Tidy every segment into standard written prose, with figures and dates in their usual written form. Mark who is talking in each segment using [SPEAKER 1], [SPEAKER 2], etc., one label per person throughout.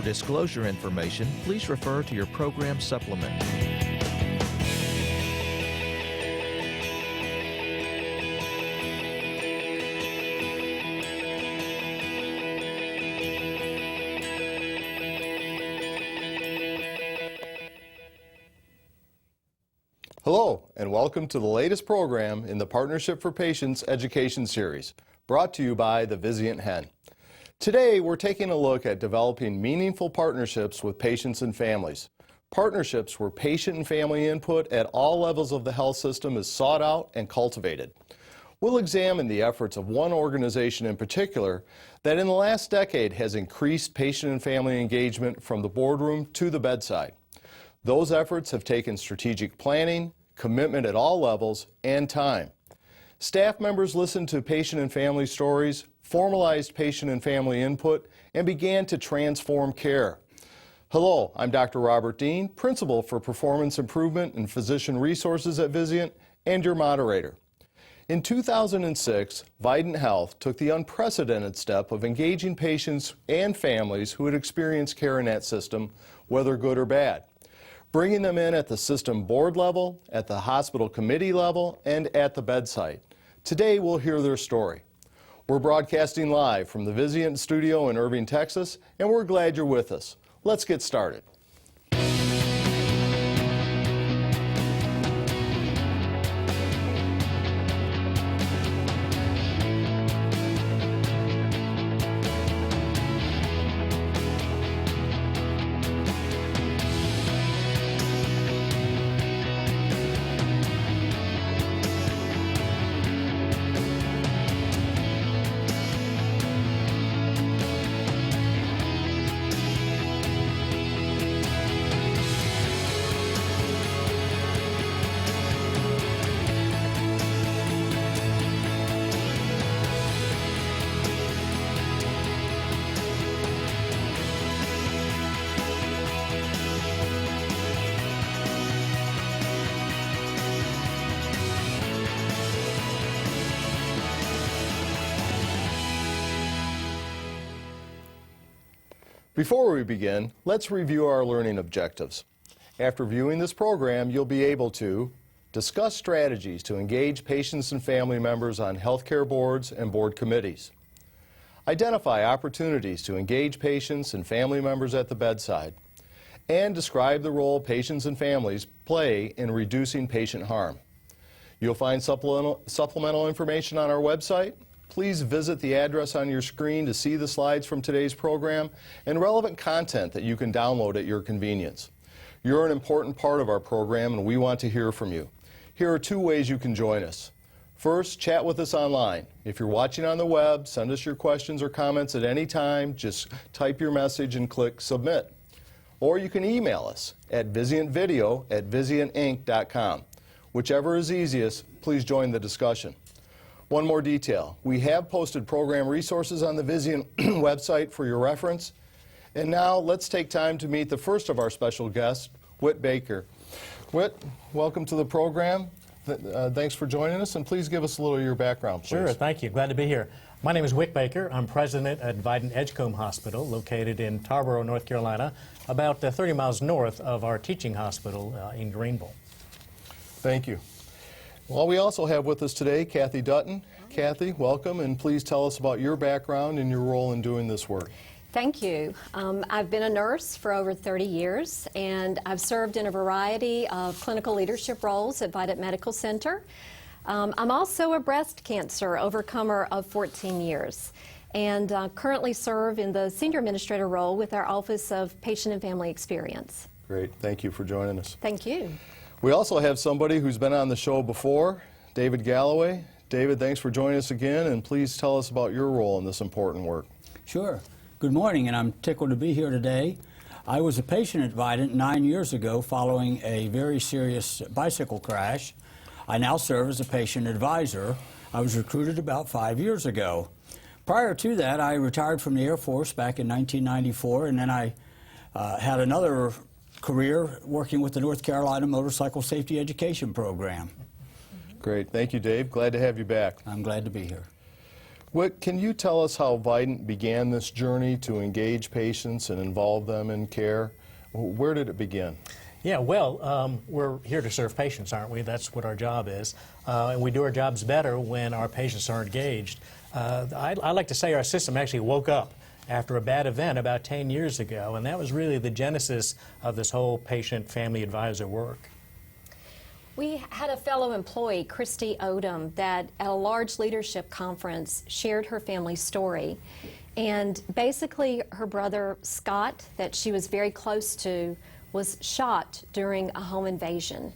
[SPEAKER 1] For disclosure information, please refer to your program supplement.
[SPEAKER 2] Hello, and welcome to the latest program in the Partnership for Patients Education Series, brought to you by the Vizient Hen. Today, we're taking a look at developing meaningful partnerships with patients and families. Partnerships where patient and family input at all levels of the health system is sought out and cultivated. We'll examine the efforts of one organization in particular that in the last decade has increased patient and family engagement from the boardroom to the bedside. Those efforts have taken strategic planning, commitment at all levels, and time. Staff members listened to patient and family stories, formalized patient and family input, and began to transform care. Hello, I'm Dr. Robert Dean, Principal for Performance Improvement and Physician Resources at Vizient, and your moderator. In 2006, Vizient Health took the unprecedented step of engaging patients and families who had experienced care in that system, whether good or bad, bringing them in at the system board level, at the hospital committee level, and at the bedside. Today, we'll hear their story. We're broadcasting live from the Vizient studio in Irving, Texas, and we're glad you're with us. Let's get started. Before we begin, let's review our learning objectives. After viewing this program, you'll be able to discuss strategies to engage patients and family members on healthcare boards and board committees, identify opportunities to engage patients and family members at the bedside, and describe the role patients and families play in reducing patient harm. You'll find supplemental information on our website. Please visit the address on your screen to see the slides from today's program and relevant content that you can download at your convenience. You're an important part of our program and we want to hear from you. Here are two ways you can join us. First, chat with us online. If you're watching on the web, send us your questions or comments at any time. Just type your message and click submit. Or you can email us at vizientvideo@vizientinc.com. Whichever is easiest, please join the discussion. One more detail. We have posted program resources on the Vizient website for your reference. And now let's take time to meet the first of our special guests, Whit Baker. Whit, welcome to the program. Thanks for joining us, and please give us a little of your background, please.
[SPEAKER 3] Sure, thank you. Glad to be here. My name is Whit Baker. I'm president at Vizient Edgecombe Hospital, located in Tarboro, North Carolina, about 30 miles north of our teaching hospital in Greenville.
[SPEAKER 2] Thank you. Well, we also have with us today Kathy Dutton. Kathy, welcome, and please tell us about your background and your role in doing this work.
[SPEAKER 4] Thank you. I've been a nurse for over 30 years, and I've served in a variety of clinical leadership roles at Vizient Medical Center. I'm also a breast cancer overcomer of 14 years, and currently serve in the senior administrator role with our Office of Patient and Family Experience.
[SPEAKER 2] Great. Thank you for joining us.
[SPEAKER 4] Thank you.
[SPEAKER 2] We also have somebody who's been on the show before, David Galloway. David, thanks for joining us again, and please tell us about your role in this important work.
[SPEAKER 5] Sure. Good morning, and I'm tickled to be here today. I was a patient at Vizient 9 years ago following a very serious bicycle crash. I now serve as a patient advisor. I was recruited about 5 years ago. Prior to that, I retired from the Air Force back in 1994, and then I had another career working with the North Carolina Motorcycle Safety Education Program.
[SPEAKER 2] Great. Thank you, Dave. Glad to have you back.
[SPEAKER 5] I'm glad to be here.
[SPEAKER 2] Whit, can you tell us how Vizient began this journey to engage patients and involve them in care? Where did it begin?
[SPEAKER 3] Yeah, well, we're here to serve patients, aren't we? That's what our job is. And we do our jobs better when our patients are engaged. I like to say our system actually woke up after a bad event about 10 years ago, and that was really the genesis of this whole patient-family advisor work.
[SPEAKER 4] We had a fellow employee, Christy Odom, that at a large leadership conference shared her family story. And basically, her brother, Scott, that she was very close to, was shot during a home invasion.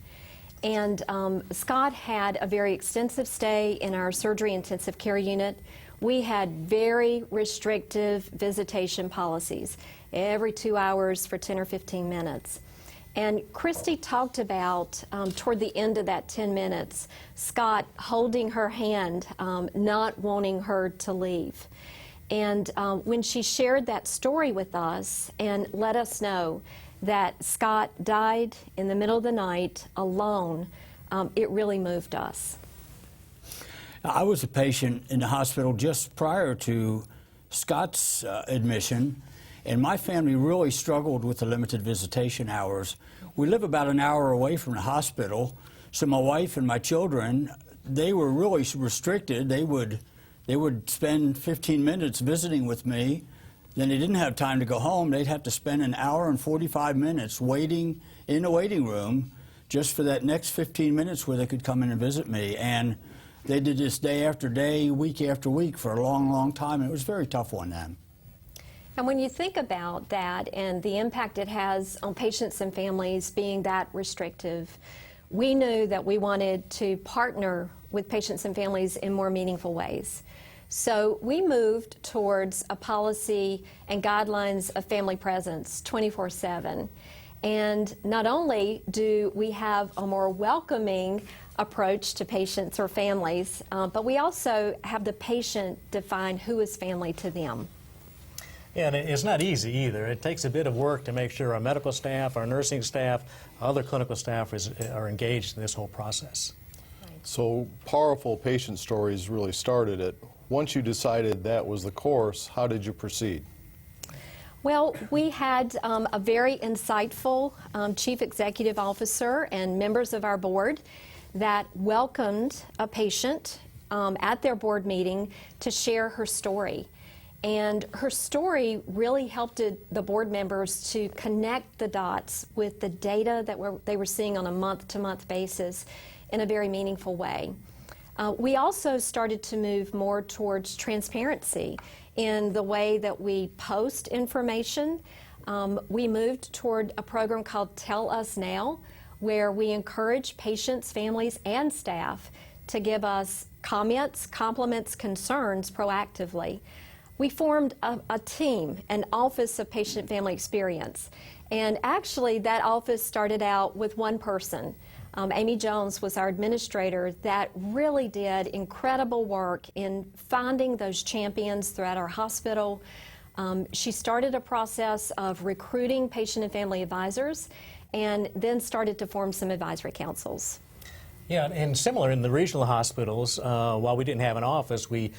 [SPEAKER 4] And Scott had a very extensive stay in our surgery intensive care unit. We had very restrictive visitation policies, every 2 hours for 10 or 15 minutes. And Christy talked about, toward the end of that 10 minutes, Scott holding her hand, not wanting her to leave. And when she shared that story with us and let us know that Scott died in the middle of the night alone, it really moved us.
[SPEAKER 5] I was a patient in the hospital just prior to Scott's admission, and my family really struggled with the limited visitation hours. We live about an hour away from the hospital, so my wife and my children, they were really restricted. They would spend 15 minutes visiting with me, then they didn't have time to go home. They'd have to spend an hour and 45 minutes waiting in the waiting room just for that next 15 minutes where they could come in and visit me. And they did this day after day, week after week for a long, long time, and it was very tough on them.
[SPEAKER 4] And when you think about that and the impact it has on patients and families being that restrictive, we knew that we wanted to partner with patients and families in more meaningful ways. So we moved towards a policy and guidelines of family presence 24/7. And not only do we have a more welcoming approach to patients or families, but we also have the patient define who is family to them.
[SPEAKER 3] Yeah, and it's not easy either. It takes a bit of work to make sure our medical staff, our nursing staff, other clinical staff are engaged in this whole process.
[SPEAKER 2] So powerful patient stories really started it. Once you decided that was the course, how did you proceed?
[SPEAKER 4] Well, we had a very insightful chief executive officer and members of our board that welcomed a patient at their board meeting to share her story. And her story really helped the board members to connect the dots with the data that they were seeing on a month-to-month basis in a very meaningful way. We also started to move more towards transparency in the way that we post information. We moved toward a program called Tell Us Now, where we encourage patients, families, and staff to give us comments, compliments, concerns proactively. We formed a team, an Office of Patient Family Experience, and actually that office started out with one person. Amy Jones was our administrator that really did incredible work in finding those champions throughout our hospital. She started a process of recruiting patient and family advisors and then started to form some advisory councils.
[SPEAKER 3] Yeah, and similar in the regional hospitals, while we didn't have an office, we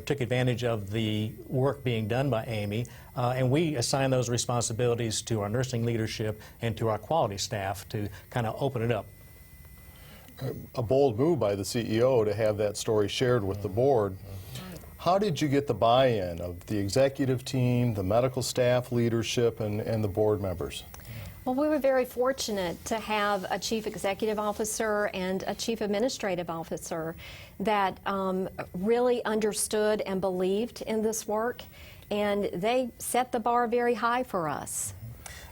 [SPEAKER 3] took advantage of the work being done by Amy, and we assigned those responsibilities to our nursing leadership and to our quality staff to kind of open it up.
[SPEAKER 2] A bold move by the CEO to have that story shared with the board. How did you get the buy-in of the executive team, the medical staff leadership, and the board members?
[SPEAKER 4] Well, we were very fortunate to have a chief executive officer and a chief administrative officer that really understood and believed in this work, and they set the bar very high for us.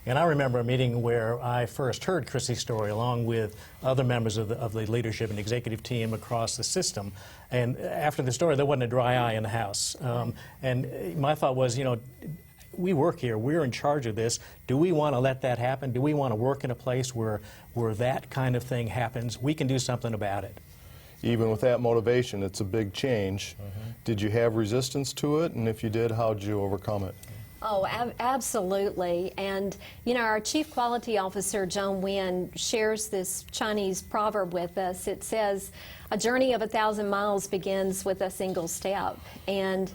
[SPEAKER 3] And I remember a meeting where I first heard Chrissy's story along with other members of the leadership and executive team across the system. And after the story, there wasn't a dry eye in the house. And my thought was, you know, we work here, we're in charge of this. Do we want to let that happen? Do we want to work in a place where that kind of thing happens? We can do something about it.
[SPEAKER 2] Even with that motivation, it's a big change. Did you have resistance to it? And if you did, how did you overcome it?
[SPEAKER 4] Oh, absolutely. And, you know, our Chief Quality Officer, Joan Nguyen, shares this Chinese proverb with us. It says, a journey of 1,000 miles begins with a single step. And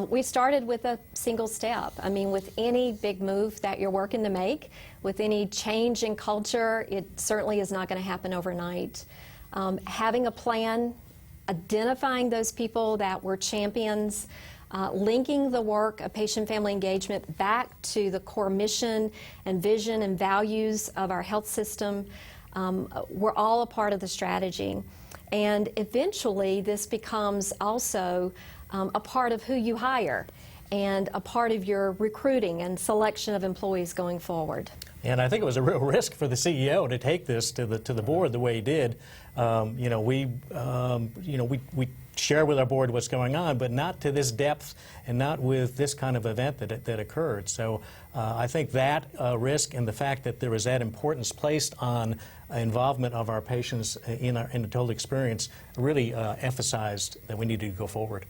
[SPEAKER 4] we started with a single step. I mean, with any big move that you're working to make, with any change in culture, it certainly is not going to happen overnight. Having a plan, identifying those people that were champions, linking the work of patient-family engagement back to the core mission and vision and values of our health system, we're all a part of the strategy. And eventually, this becomes also a part of who you hire and a part of your recruiting and selection of employees going forward.
[SPEAKER 3] And I think it was a real risk for the CEO to take this to the board the way he did. We share with our board what's going on, but not to this depth and not with this kind of event that occurred. So I think that risk and the fact that there was that importance placed on involvement of our patients in the total experience really emphasized that we needed to go forward.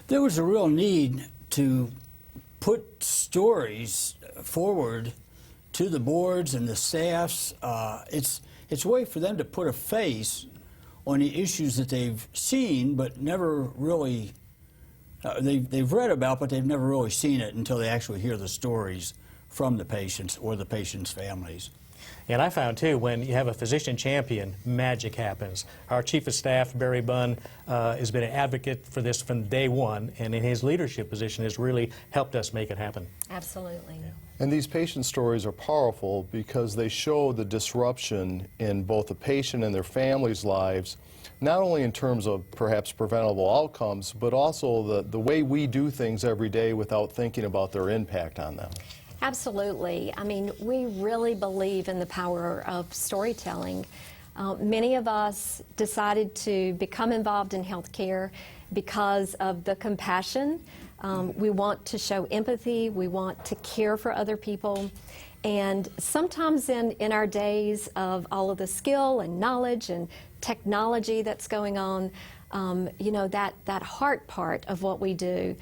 [SPEAKER 5] There was a real need to put stories forward to the boards and the staffs. It's a way for them to put a face on the issues that they've seen but never really, they've read about, but they've never really seen it until they actually hear the stories from the patients or the patients' families.
[SPEAKER 3] And I found, too, when you have a physician champion, magic happens. Our Chief of Staff, Barry Bunn, has been an advocate for this from day one, and in his leadership position has really helped us make it happen.
[SPEAKER 4] Absolutely.
[SPEAKER 3] Yeah.
[SPEAKER 2] And these patient stories are powerful because they show the disruption in both the patient and their families' lives, not only in terms of perhaps preventable outcomes, but also the way we do things every day without thinking about their impact on them.
[SPEAKER 4] Absolutely. I mean, we really believe in the power of storytelling. Many of us decided to become involved in healthcare because of the compassion. We want to show empathy. We want to care for other people. And sometimes in our days of all of the skill and knowledge and technology that's going on, that heart part of what we do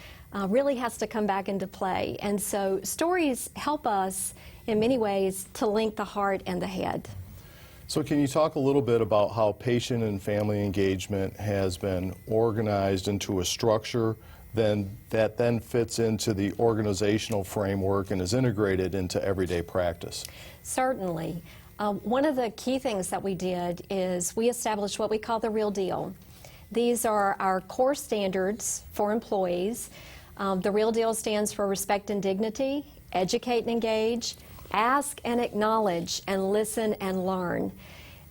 [SPEAKER 4] really has to come back into play. And so stories help us in many ways to link the heart and the head.
[SPEAKER 2] So can you talk a little bit about how patient and family engagement has been organized into a structure that then fits into the organizational framework and is integrated into everyday practice?
[SPEAKER 4] Certainly. One of the key things that we did is we established what we call the real deal. These are our core standards for employees. The real deal stands for respect and dignity, educate and engage, ask and acknowledge, and listen and learn.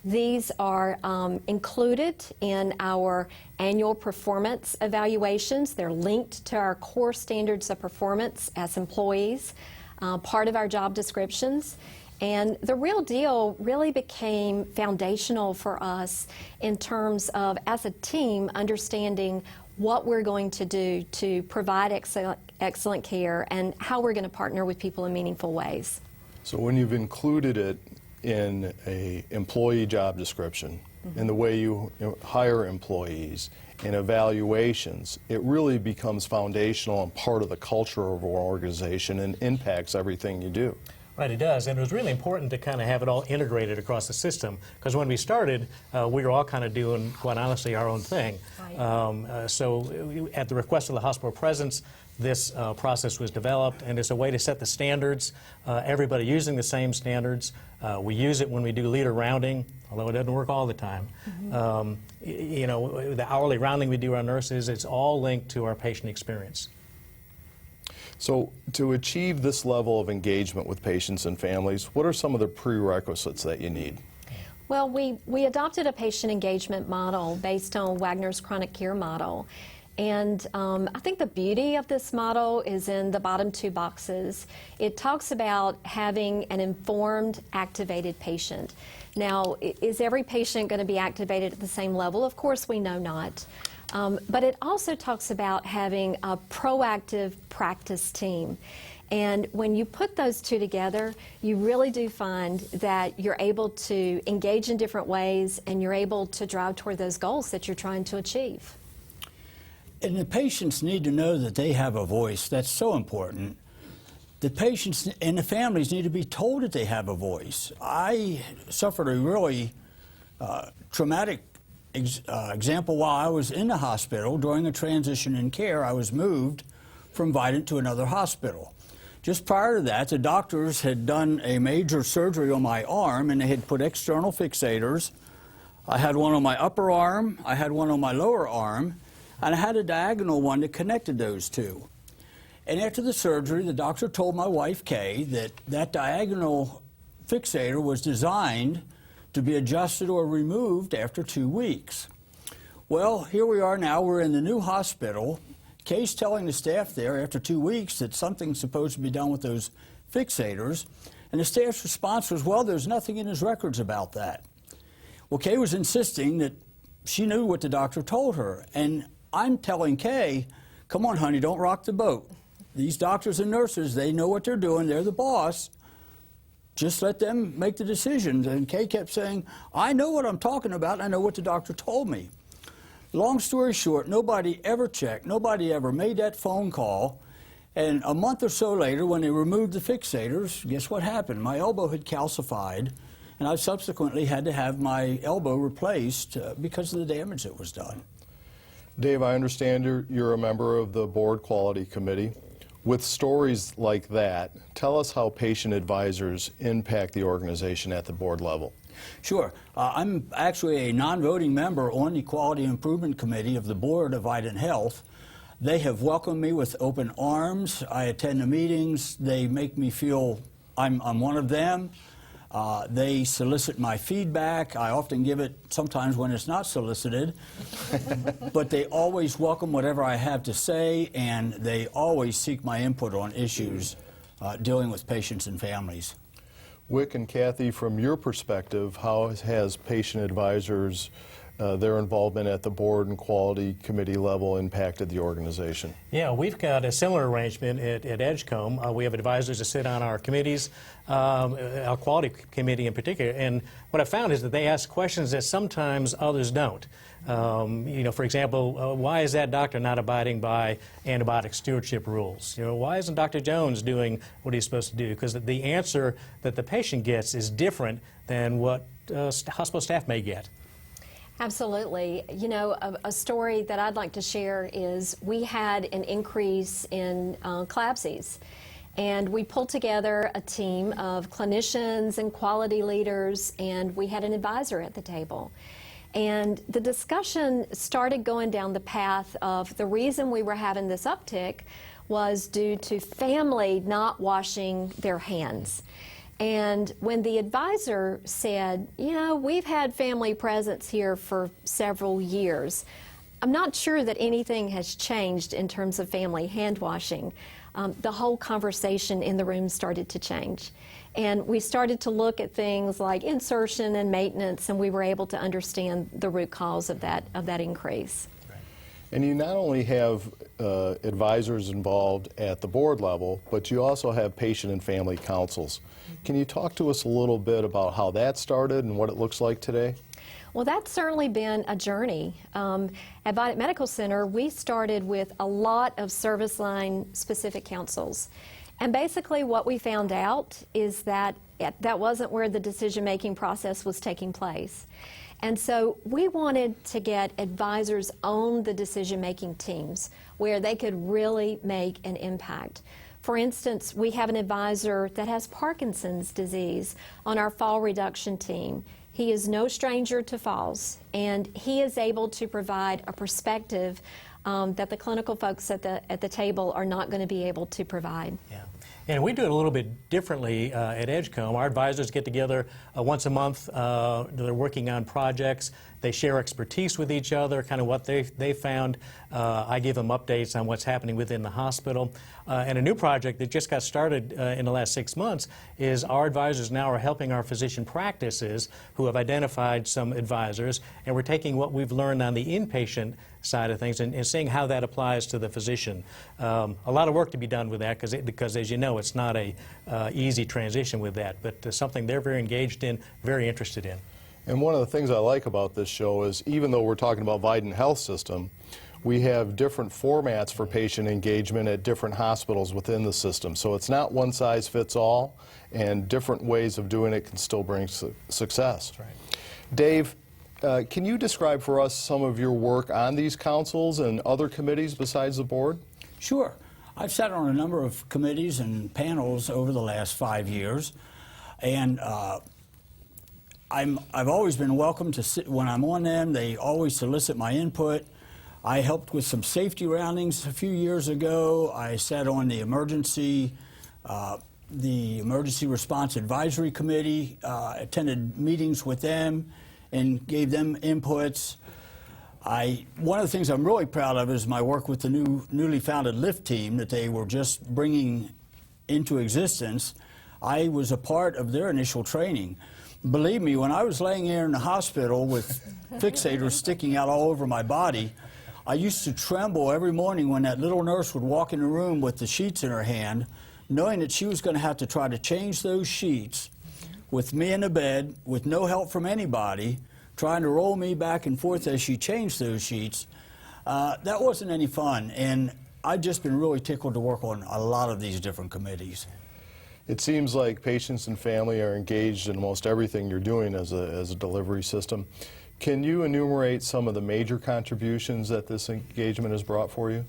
[SPEAKER 4] These are included in our annual performance evaluations. They're linked to our core standards of performance as employees, part of our job descriptions. And the real deal really became foundational for us in terms of, as a team, understanding what we're going to do to provide excellent care and how we're going to partner with people in meaningful ways.
[SPEAKER 2] So when you've included it in an employee job description, in the way you hire employees, in evaluations, it really becomes foundational and part of the culture of our organization and impacts everything you do.
[SPEAKER 3] Right, it does, and it was really important to kind of have it all integrated across the system, because when we started, we were all kind of doing, quite honestly, our own thing. Right. So at the request of the hospital presidents, this process was developed, and it's a way to set the standards, everybody using the same standards. We use it when we do leader rounding, although it doesn't work all the time. The hourly rounding we do our nurses, it's all linked to our patient experience.
[SPEAKER 2] So to achieve this level of engagement with patients and families, what are some of the prerequisites that you need?
[SPEAKER 4] Well, we adopted a patient engagement model based on Wagner's chronic care model. And I think the beauty of this model is in the bottom two boxes. It talks about having an informed, activated patient. Now, is every patient going to be activated at the same level? Of course, we know not. But it also talks about having a proactive practice team. And when you put those two together, you really do find that you're able to engage in different ways and you're able to drive toward those goals that you're trying to achieve.
[SPEAKER 5] And the patients need to know that they have a voice. That's so important. the patients and the families need to be told that they have a voice. I suffered a really traumatic example while I was in the hospital. During a transition in care, I was moved from Vizient to another hospital. Just prior to that, the doctors had done a major surgery on my arm, and they had put external fixators. I had one on my upper arm, I had one on my lower arm, and I had a diagonal one that connected those two. And after the surgery, the doctor told my wife, Kay, that that diagonal fixator was designed to be adjusted or removed after 2 weeks. Well, here we are now. We're in the new hospital. Kay's telling the staff there after 2 weeks that something's supposed to be done with those fixators. And the staff's response was, well, there's nothing in his records about that. Well, Kay was insisting that she knew what the doctor told her. And I'm telling Kay, come on, honey, don't rock the boat. These doctors and nurses, they know what they're doing. They're the boss. Just let them make the decisions. And Kay kept saying, I know what I'm talking about, and I know what the doctor told me. Long story short, nobody ever checked. Nobody ever made that phone call. And a month or so later, when they removed the fixators, guess what happened? My elbow had calcified, and I subsequently had to have my elbow replaced because of the damage that was done.
[SPEAKER 2] Dave, I understand you're a member of the Board Quality Committee. With stories like that, tell us how patient advisors impact the organization at the board level.
[SPEAKER 5] Sure. I'm actually a non-voting member on the Quality Improvement Committee of the Board of Vizient Health. They have welcomed me with open arms. I attend the meetings. They make me feel I'm one of them. They solicit my feedback. I often give it sometimes when it's not solicited. But they always welcome whatever I have to say, and they always seek my input on issues dealing with patients and families.
[SPEAKER 2] Wick and Kathy, from your perspective, how has patient advisors, their involvement at the board and quality committee level impacted the organization?
[SPEAKER 3] Yeah, we've got a similar arrangement at Edgecombe. We have advisors that sit on our committees, our quality committee in particular, and what I found is that they ask questions that sometimes others don't. You know, for example, why is that doctor not abiding by antibiotic stewardship rules? You know, why isn't Dr. Jones doing what he's supposed to do? Because the answer that the patient gets is different than what hospital staff may get.
[SPEAKER 4] Absolutely. You know, a story that I'd like to share is we had an increase in CLABSIs, and we pulled together a team of clinicians and quality leaders, and we had an advisor at the table. And the discussion started going down the path of the reason we were having this uptick was due to family not washing their hands. And when the advisor said, you know, we've had family presence here for several years, I'm not sure that anything has changed in terms of family hand washing. The whole conversation in the room started to change. And we started to look at things like insertion and maintenance, and we were able to understand the root cause of that increase.
[SPEAKER 2] And you not only have advisors involved at the board level, but you also have patient and family councils. Can you talk to us a little bit about how that started and what it looks like today?
[SPEAKER 4] Well, that's certainly been a journey. At Vizient Medical Center, we started with a lot of service line specific councils. And basically what we found out is that that wasn't where the decision-making process was taking place. And so we wanted to get advisors on the decision-making teams where they could really make an impact. For instance, we have an advisor that has Parkinson's disease on our fall reduction team. He is no stranger to falls, and he is able to provide a perspective that the clinical folks at the table are not going to be able to provide.
[SPEAKER 3] Yeah. And we do it a little bit differently at Edgecombe. Our advisors get together once a month. They're working on projects. They share expertise with each other, kind of what they found. I give them updates on what's happening within the hospital. And a new project that just got started in the last 6 months is our advisors now are helping our physician practices who have identified some advisors, and we're taking what we've learned on the inpatient side of things and seeing how that applies to the physician. A lot of work to be done with that because as you know, it's not a easy transition with that, but something they're very engaged in, very interested in.
[SPEAKER 2] And one of the things I like about this show is even though we're talking about Vizient Health System, we have different formats for patient engagement at different hospitals within the system. So it's not one size fits all, and different ways of doing it can still bring success.
[SPEAKER 3] That's right.
[SPEAKER 2] Dave, can you describe for us some of your work on these councils and other committees besides the board?
[SPEAKER 5] Sure. I've sat on a number of committees and panels over the last 5 years, and I've always been welcome to sit. When I'm on them, they always solicit my input. I helped with some safety roundings a few years ago. I sat on the emergency response advisory committee, attended meetings with them and gave them inputs. One of the things I'm really proud of is my work with the newly founded LIFT team that they were just bringing into existence. I was a part of their initial training. Believe me, when I was laying there in the hospital with fixators sticking out all over my body, I used to tremble every morning when that little nurse would walk in the room with the sheets in her hand, knowing that she was going to have to try to change those sheets with me in the bed, with no help from anybody, trying to roll me back and forth as she changed those sheets. That wasn't any fun, and I've just been really tickled to work on a lot of these different committees.
[SPEAKER 2] It seems like patients and family are engaged in almost everything you're doing as a delivery system. Can you enumerate some of the major contributions that this engagement has brought for you?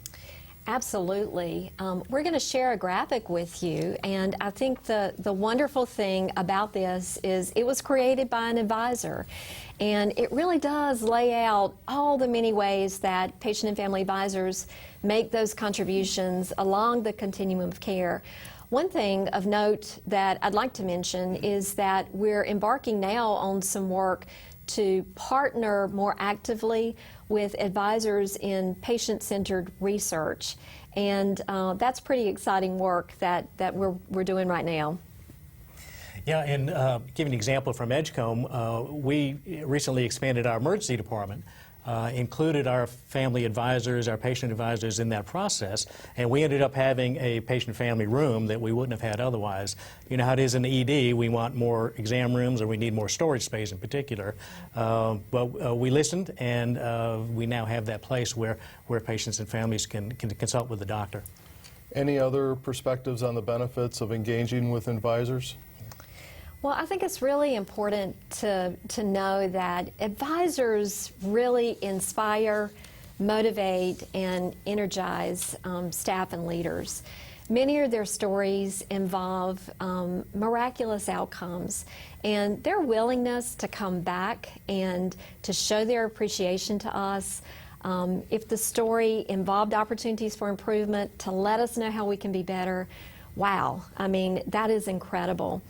[SPEAKER 4] Absolutely. We're going to share a graphic with you, and I think the wonderful thing about this is it was created by an advisor, and it really does lay out all the many ways that patient and family advisors make those contributions along the continuum of care. One thing of note that I'd like to mention is that we're embarking now on some work to partner more actively with advisors in patient-centered research, and that's pretty exciting work that we're doing right now.
[SPEAKER 3] Yeah, and give an example from Edgecombe, we recently expanded our emergency department, included our family advisors, our patient advisors in that process, and we ended up having a patient-family room that we wouldn't have had otherwise. You know how it is in the ED, we want more exam rooms, or we need more storage space in particular, but we listened, and we now have that place where patients and families can consult with the doctor.
[SPEAKER 2] Any other perspectives on the benefits of engaging with advisors?
[SPEAKER 4] Well, I think it's really important to know that advisors really inspire, motivate, and energize staff and leaders. Many of their stories involve miraculous outcomes, and their willingness to come back and to show their appreciation to us. If the story involved opportunities for improvement, to let us know how we can be better, wow, I mean, that is incredible.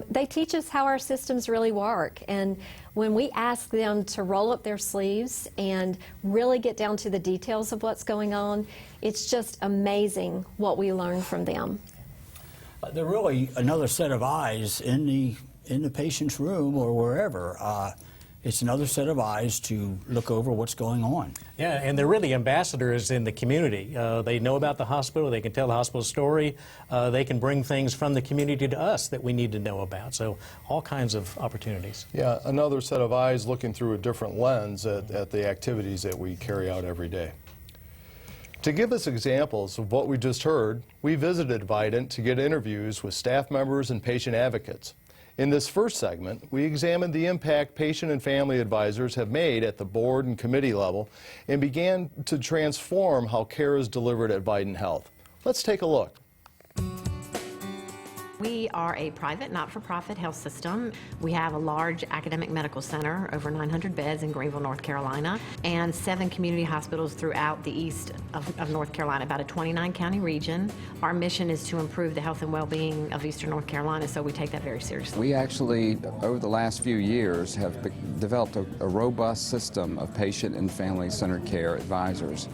[SPEAKER 4] They teach us how our systems really work, and when we ask them to roll up their sleeves and really get down to the details of what's going on, it's just amazing what we learn from them.
[SPEAKER 5] They're really another set of eyes in the patient's room or wherever. It's another set of eyes to look over what's going on.
[SPEAKER 3] Yeah, and they're really ambassadors in the community. They know about the hospital, they can tell the hospital story, they can bring things from the community to us that we need to know about. So all kinds of opportunities.
[SPEAKER 2] Yeah, another set of eyes looking through a different lens at the activities that we carry out every day. To give us examples of what we just heard, we visited Vizient to get interviews with staff members and patient advocates. In this first segment, we examined the impact patient and family advisors have made at the board and committee level and began to transform how care is delivered at Vizient Health. Let's take a look.
[SPEAKER 6] We are a private, not-for-profit health system. We have a large academic medical center, over 900 beds in Greenville, North Carolina, and 7 community hospitals throughout the east of North Carolina, about a 29-county region. Our mission is to improve the health and well-being of eastern North Carolina, so we take that very seriously.
[SPEAKER 7] We actually, over the last few years, have developed a robust system of patient and family-centered care advisors.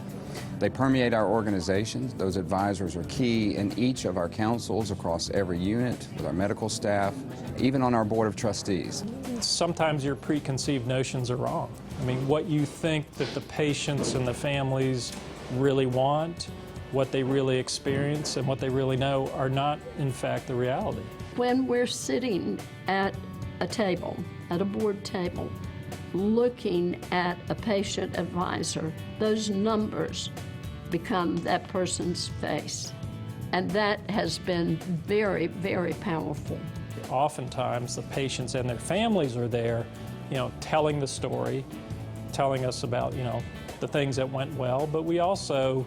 [SPEAKER 7] They permeate our organizations. Those advisors are key in each of our councils across every unit, with our medical staff, even on our board of trustees.
[SPEAKER 8] Sometimes your preconceived notions are wrong. I mean, what you think that the patients and the families really want, what they really experience, and what they really know are not, in fact, the reality.
[SPEAKER 9] When we're sitting at a table, at a board table, looking at a patient advisor, those numbers become that person's face. And that has been very, very powerful.
[SPEAKER 8] Oftentimes, the patients and their families are there, telling the story, telling us about, the things that went well, but we also,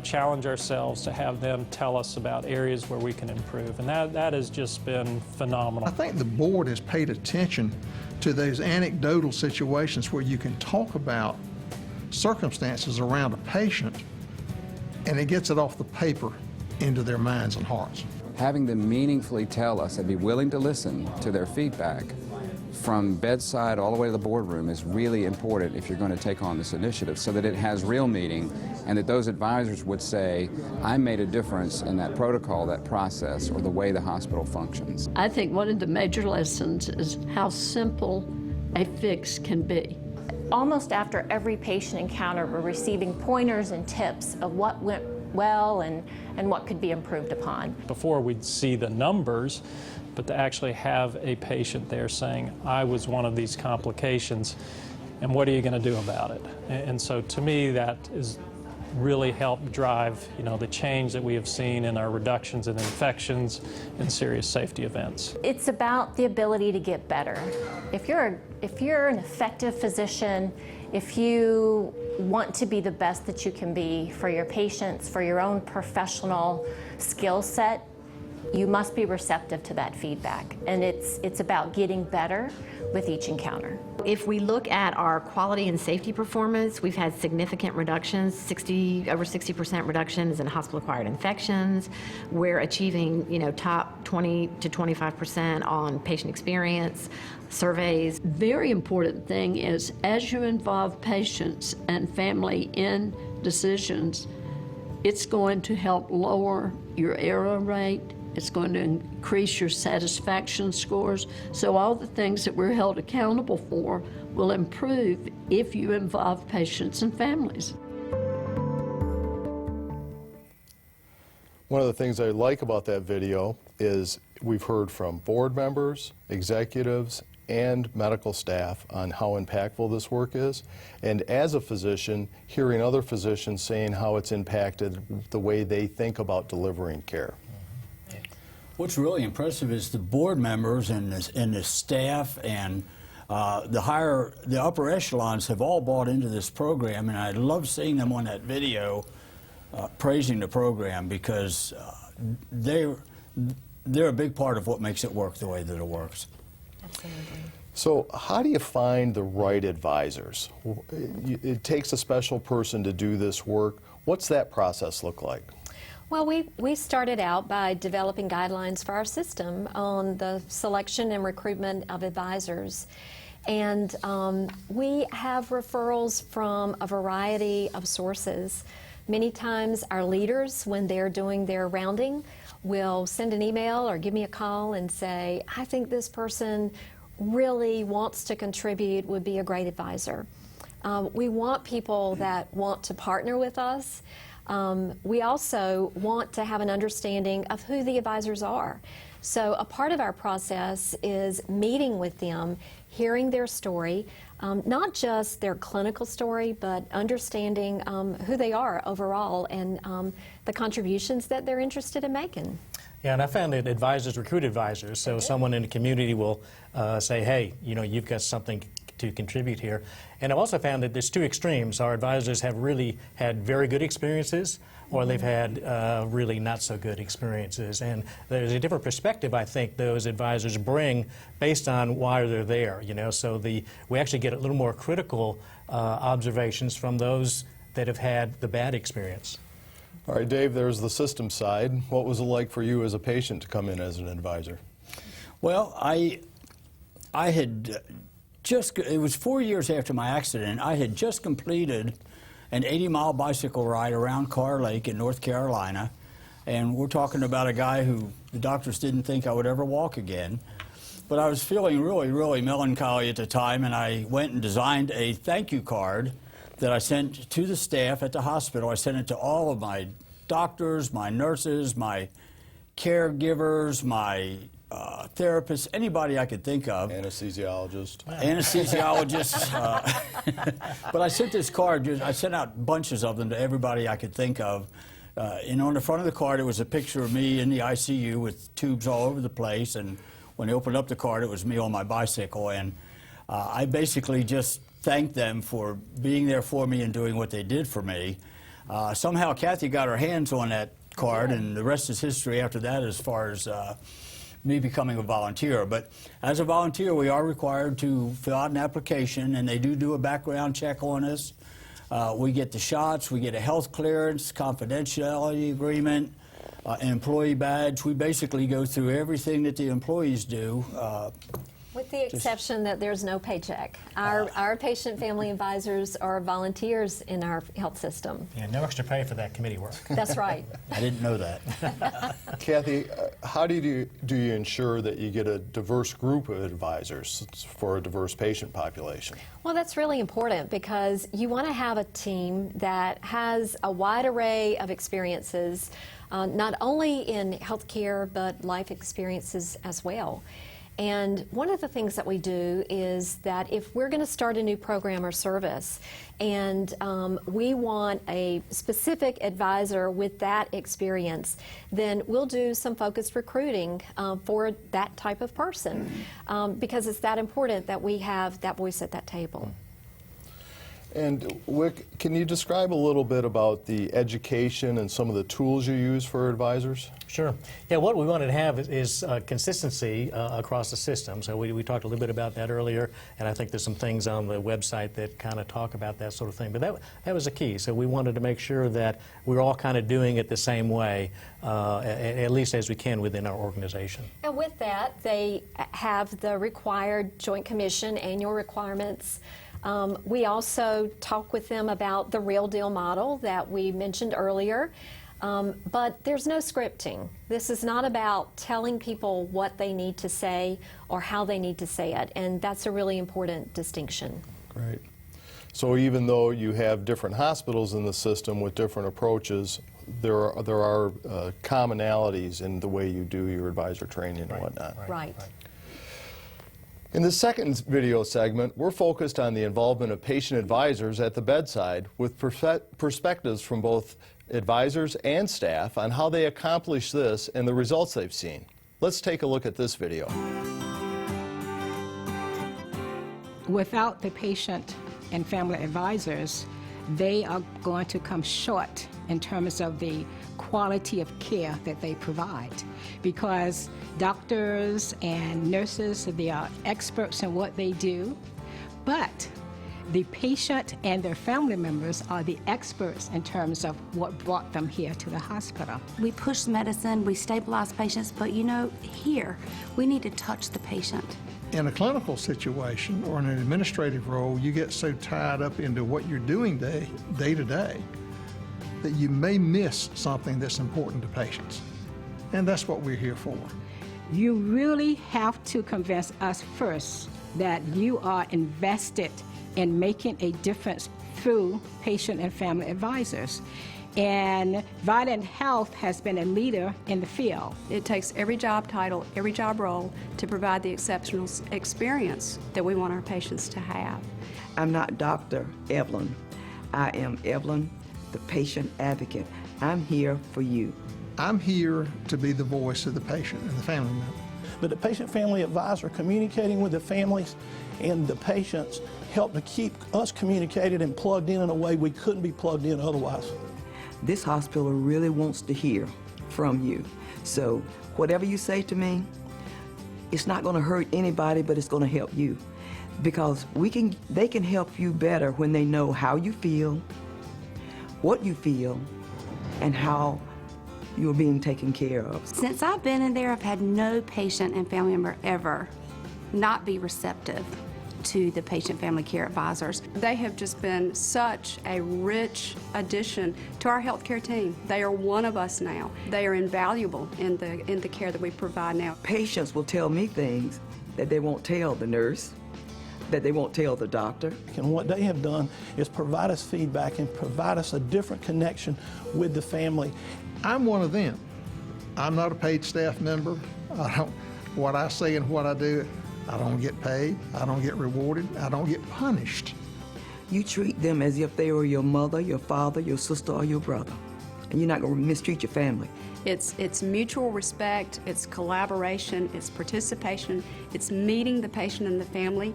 [SPEAKER 8] challenge ourselves to have them tell us about areas where we can improve, and that has just been phenomenal.
[SPEAKER 10] I think the board has paid attention to those anecdotal situations where you can talk about circumstances around a patient and it gets it off the paper into their minds and hearts.
[SPEAKER 7] Having them meaningfully tell us and be willing to listen to their feedback from bedside all the way to the boardroom is really important if you're going to take on this initiative, so that it has real meaning and that those advisors would say, I made a difference in that protocol, that process, or the way the hospital functions.
[SPEAKER 9] I think one of the major lessons is how simple a fix can be.
[SPEAKER 11] Almost after every patient encounter, we're receiving pointers and tips of what went well and what could be improved upon.
[SPEAKER 8] Before we'd see the numbers, but to actually have a patient there saying, I was one of these complications, and what are you going to do about it? And so to me, that is really helped drive, the change that we have seen in our reductions in infections and serious safety events.
[SPEAKER 11] It's about the ability to get better. If you're an effective physician, if you want to be the best that you can be for your patients, for your own professional skill set, you must be receptive to that feedback. And it's about getting better with each encounter.
[SPEAKER 6] If we look at our quality and safety performance, we've had significant reductions, over 60% reductions in hospital-acquired infections. We're achieving, top 20 to 25% on patient experience surveys.
[SPEAKER 9] Very important thing is, as you involve patients and family in decisions, it's going to help lower your error rate. It's going to increase your satisfaction scores. So all the things that we're held accountable for will improve if you involve patients and families.
[SPEAKER 2] One of the things I like about that video is we've heard from board members, executives, and medical staff on how impactful this work is. And as a physician, hearing other physicians saying how it's impacted the way they think about delivering care.
[SPEAKER 5] What's really impressive is the board members and the staff and the upper echelons have all bought into this program, and I love seeing them on that video praising the program, because they're a big part of what makes it work the way that it works.
[SPEAKER 6] Absolutely.
[SPEAKER 2] So how do you find the right advisors? It takes a special person to do this work. What's that process look like?
[SPEAKER 4] Well, we started out by developing guidelines for our system on the selection and recruitment of advisors. And we have referrals from a variety of sources. Many times our leaders, when they're doing their rounding, will send an email or give me a call and say, I think this person really wants to contribute, would be a great advisor. We want people that want to partner with us. We also want to have an understanding of who the advisors are. So a part of our process is meeting with them, hearing their story, not just their clinical story, but understanding who they are overall and the contributions that they're interested in making.
[SPEAKER 3] Yeah, and I found that advisors recruit advisors. So someone in the community will say, hey, you've got something to contribute here. And I've also found that there's two extremes. Our advisors have really had very good experiences, or they've had really not so good experiences. And there's a different perspective, I think, those advisors bring based on why they're there, So we actually get a little more critical observations from those that have had the bad experience.
[SPEAKER 2] All right, Dave, there's the system side. What was it like for you as a patient to come in as an advisor?
[SPEAKER 5] Well, I had it was 4 years after my accident. I had just completed an 80-mile bicycle ride around Carr Lake in North Carolina, and we're talking about a guy who the doctors didn't think I would ever walk again. But I was feeling really, really melancholy at the time, and I went and designed a thank you card that I sent to the staff at the hospital. I sent it to all of my doctors, my nurses, my caregivers, my therapists, anybody I could think of.
[SPEAKER 2] Anesthesiologist.
[SPEAKER 5] Anesthesiologists. But I sent this card, I sent out bunches of them to everybody I could think of. And on the front of the card, it was a picture of me in the ICU with tubes all over the place. And when they opened up the card, it was me on my bicycle. And I basically just thanked them for being there for me and doing what they did for me. Somehow Kathy got her hands on that card, and the rest is history after that as far as me becoming a volunteer. But as a volunteer, we are required to fill out an application, and they do a background check on us. We get the shots, we get a health clearance, confidentiality agreement, an employee badge. We basically go through everything that the employees do.
[SPEAKER 4] With the exception that there's no paycheck. Our patient family advisors are volunteers in our health system.
[SPEAKER 3] Yeah, no extra pay for that committee work.
[SPEAKER 4] That's right.
[SPEAKER 5] I didn't know that.
[SPEAKER 2] Kathy, how do you ensure that you get a diverse group of advisors for a diverse patient population?
[SPEAKER 4] Well, that's really important because you want to have a team that has a wide array of experiences, not only in healthcare, but life experiences as well. And one of the things that we do is that if we're going to start a new program or service and we want a specific advisor with that experience, then we'll do some focused recruiting for that type of person because it's that important that we have that voice at that table.
[SPEAKER 2] And Wick, can you describe a little bit about the education and some of the tools you use for advisors?
[SPEAKER 3] Sure. Yeah, what we wanted to have is consistency across the system. So we talked a little bit about that earlier, and I think there's some things on the website that kind of talk about that sort of thing. But that was the key. So we wanted to make sure that we're all kind of doing it the same way, at least as we can within our organization.
[SPEAKER 4] And with that, they have the required Joint Commission annual requirements. We also talk with them about the real deal model that we mentioned earlier, but there's no scripting. This is not about telling people what they need to say or how they need to say it, and that's a really important distinction.
[SPEAKER 2] Great. So even though you have different hospitals in the system with different approaches, there are commonalities in the way you do your advisor training and whatnot.
[SPEAKER 4] Right.
[SPEAKER 2] In the second video segment, we're focused on the involvement of patient advisors at the bedside with perspectives from both advisors and staff on how they accomplish this and the results they've seen. Let's take a look at this video.
[SPEAKER 12] Without the patient and family advisors, they are going to come short in terms of the quality of care that they provide, because doctors and nurses, they are experts in what they do, but the patient and their family members are the experts in terms of what brought them here to the hospital.
[SPEAKER 13] We push medicine, we stabilize patients, but you know, here, we need to touch the patient.
[SPEAKER 10] In a clinical situation or in an administrative role, you get so tied up into what you're doing day to day that you may miss something that's important to patients. And that's what we're here for.
[SPEAKER 12] You really have to convince us first that you are invested in making a difference through patient and family advisors. And Vizient Health has been a leader in the field.
[SPEAKER 14] It takes every job title, every job role to provide the exceptional experience that we want our patients to have.
[SPEAKER 15] I'm not Dr. Evelyn. I am Evelyn, the patient advocate. I'm here for you.
[SPEAKER 10] I'm here to be the voice of the patient and the family member.
[SPEAKER 16] But the patient-family advisor communicating with the families and the patients help to keep us communicated and plugged in a way we couldn't be plugged in otherwise.
[SPEAKER 15] This hospital really wants to hear from you. So whatever you say to me, it's not going to hurt anybody, but it's going to help you. Because they can help you better when they know how you feel, what you feel, and how you're being taken care of.
[SPEAKER 13] Since I've been in there, I've had no patient and family member ever not be receptive to the patient family care advisors.
[SPEAKER 14] They have just been such a rich addition to our healthcare team. They are one of us now. They are invaluable in the care that we provide now.
[SPEAKER 15] Patients will tell me things that they won't tell the nurse, that they won't tell the doctor.
[SPEAKER 16] And what they have done is provide us feedback and provide us a different connection with the family.
[SPEAKER 10] I'm one of them. I'm not a paid staff member. I don't what I say and what I do, I don't get paid, I don't get rewarded, I don't get punished.
[SPEAKER 15] You treat them as if they were your mother, your father, your sister, or your brother. And you're not going to mistreat your family.
[SPEAKER 14] It's mutual respect, it's collaboration, it's participation, it's meeting the patient and the family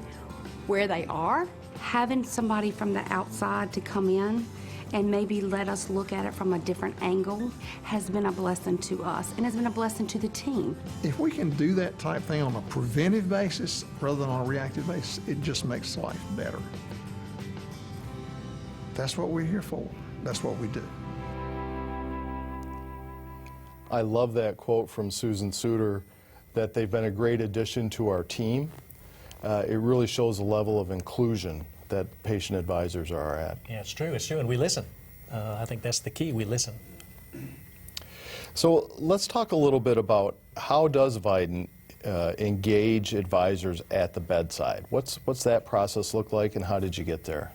[SPEAKER 14] where they are.
[SPEAKER 13] Having somebody from the outside to come in and maybe let us look at it from a different angle has been a blessing to us and has been a blessing to the team.
[SPEAKER 10] If we can do that type thing on a preventive basis rather than on a reactive basis, it just makes life better. That's what we're here for. That's what we do.
[SPEAKER 2] I love that quote from Susan Suter, that they've been a great addition to our team. It really shows the level of inclusion that patient advisors are at.
[SPEAKER 3] Yeah, it's true, and we listen. I think that's the key, we listen.
[SPEAKER 2] So let's talk a little bit about how does Vizient engage advisors at the bedside? What's that process look like, and how did you get there?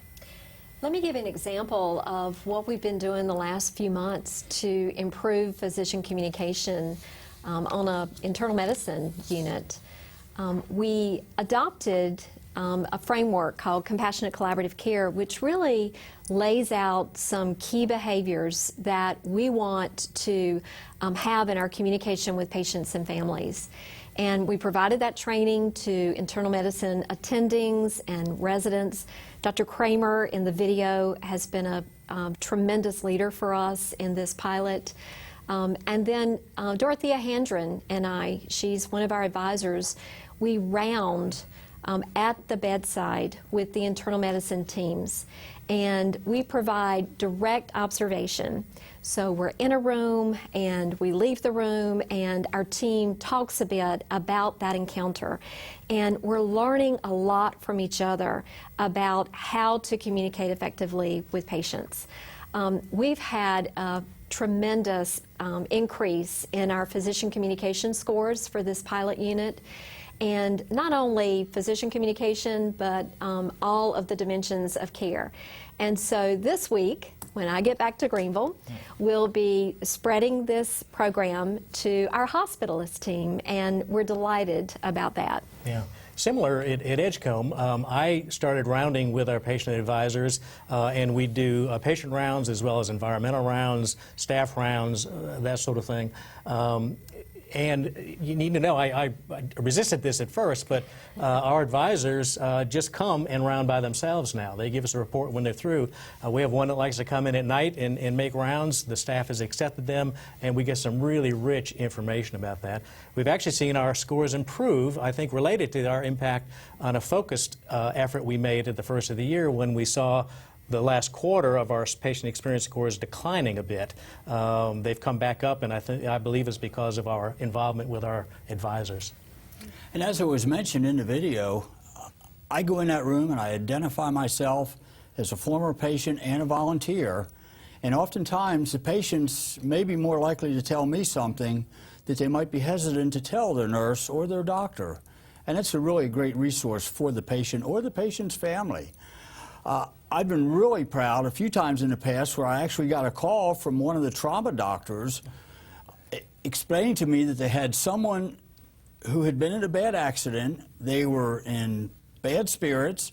[SPEAKER 4] Let me give an example of what we've been doing the last few months to improve physician communication on an internal medicine unit. We adopted a framework called Compassionate Collaborative Care, which really lays out some key behaviors that we want to have in our communication with patients and families. And we provided that training to internal medicine attendings and residents. Dr. Kramer in the video has been a tremendous leader for us in this pilot. And then Dorothea Handren and I, she's one of our advisors, we round at the bedside with the internal medicine teams, and we provide direct observation. So we're in a room and we leave the room and our team talks a bit about that encounter, and we're learning a lot from each other about how to communicate effectively with patients. We've had a tremendous increase in our physician communication scores for this pilot unit. And not only physician communication, but all of the dimensions of care. And so this week, when I get back to Greenville, we'll be spreading this program to our hospitalist team, and we're delighted about that.
[SPEAKER 3] Yeah. Similar at Edgecombe, I started rounding with our patient advisors, and we do patient rounds as well as environmental rounds, staff rounds, that sort of thing. And you need to know, I resisted this at first, but our advisors just come and round by themselves now. They give us a report when they're through. We have one that likes to come in at night and make rounds. The staff has accepted them, and we get some really rich information about that. We've actually seen our scores improve, I think related to our impact on a focused effort we made at the first of the year when we saw the last quarter of our patient experience scores declining a bit. They've come back up, and I believe it's because of our involvement with our advisors.
[SPEAKER 5] And as it was mentioned in the video, I go in that room and I identify myself as a former patient and a volunteer, and oftentimes the patients may be more likely to tell me something that they might be hesitant to tell their nurse or their doctor. And that's a really great resource for the patient or the patient's family. I've been really proud a few times in the past where I actually got a call from one of the trauma doctors explaining to me that they had someone who had been in a bad accident. They were in bad spirits,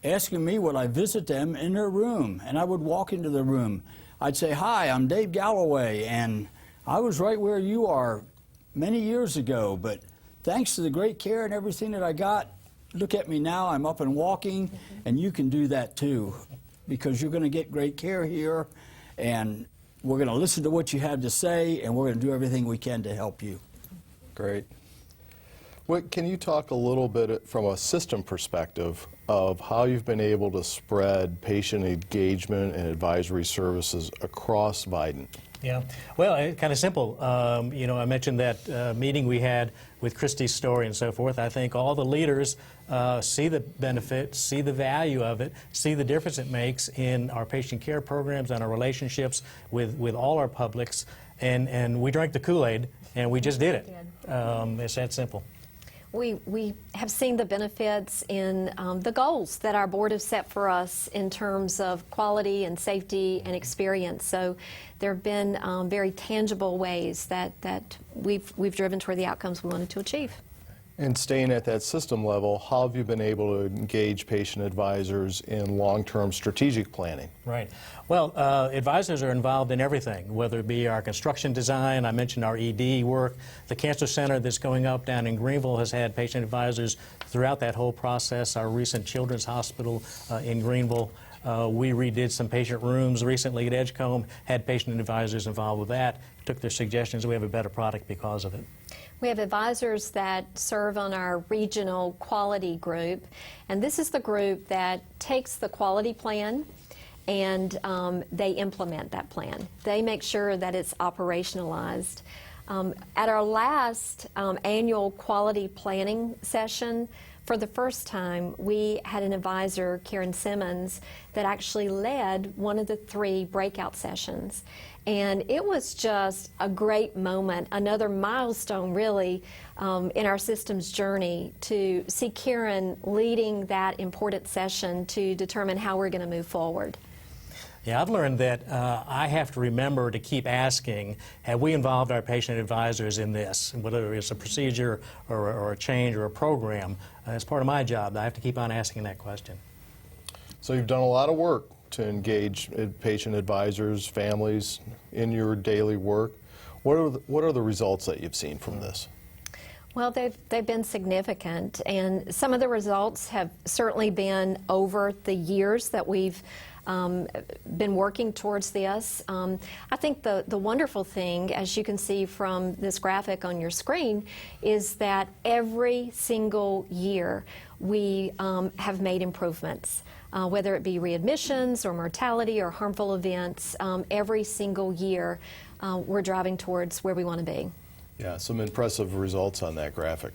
[SPEAKER 5] asking me would I visit them in their room. And I would walk into the room. I'd say, "Hi, I'm Dave Galloway, and I was right where you are many years ago, but thanks to the great care and everything that I got, look at me now, I'm up and walking, and you can do that too, because you're going to get great care here, and we're going to listen to what you have to say, and we're going to do everything we can to help you."
[SPEAKER 2] Great. Can you talk a little bit from a system perspective of how you've been able to spread patient engagement and advisory services across Vizient?
[SPEAKER 3] Yeah, well, kind of simple. You know, I mentioned that meeting we had with Christy's story and so forth. I think all the leaders see the benefit, see the value of it, see the difference it makes in our patient care programs and our relationships with all our publics, and we drank the Kool-Aid, and we just did it. It's that simple.
[SPEAKER 4] We have seen the benefits in the goals that our board has set for us in terms of quality and safety and experience. So there have been very tangible ways that we've driven toward the outcomes we wanted to achieve.
[SPEAKER 2] And staying at that system level, how have you been able to engage patient advisors in long-term strategic planning?
[SPEAKER 3] Right. Well, advisors are involved in everything, whether it be our construction design, I mentioned our ED work, the cancer center that's going up down in Greenville has had patient advisors throughout that whole process, our recent children's hospital in Greenville. We redid some patient rooms recently at Edgecombe, had patient advisors involved with that, took their suggestions. We have a better product because of it.
[SPEAKER 4] We have advisors that serve on our regional quality group, and this is the group that takes the quality plan and they implement that plan. They make sure that it's operationalized. At our last annual quality planning session, for the first time, we had an advisor, Karen Simmons, that actually led one of the 3 breakout sessions. And it was just a great moment, another milestone really in our systems journey to see Karen leading that important session to determine how we're going to move forward.
[SPEAKER 3] Yeah, I've learned that I have to remember to keep asking, have we involved our patient advisors in this? Whether it's a procedure or a change or a program, as part of my job, I have to keep on asking that question.
[SPEAKER 2] So you've done a lot of work to engage patient advisors, families in your daily work. What are the results that you've seen from this?
[SPEAKER 4] Well, they've been significant, and some of the results have certainly been over the years that we've been working towards this. I think the wonderful thing, as you can see from this graphic on your screen, is that every single year we have made improvements. Whether it be readmissions or mortality or harmful events, every single year we're driving towards where we want to be.
[SPEAKER 2] Yeah, some impressive results on that graphic.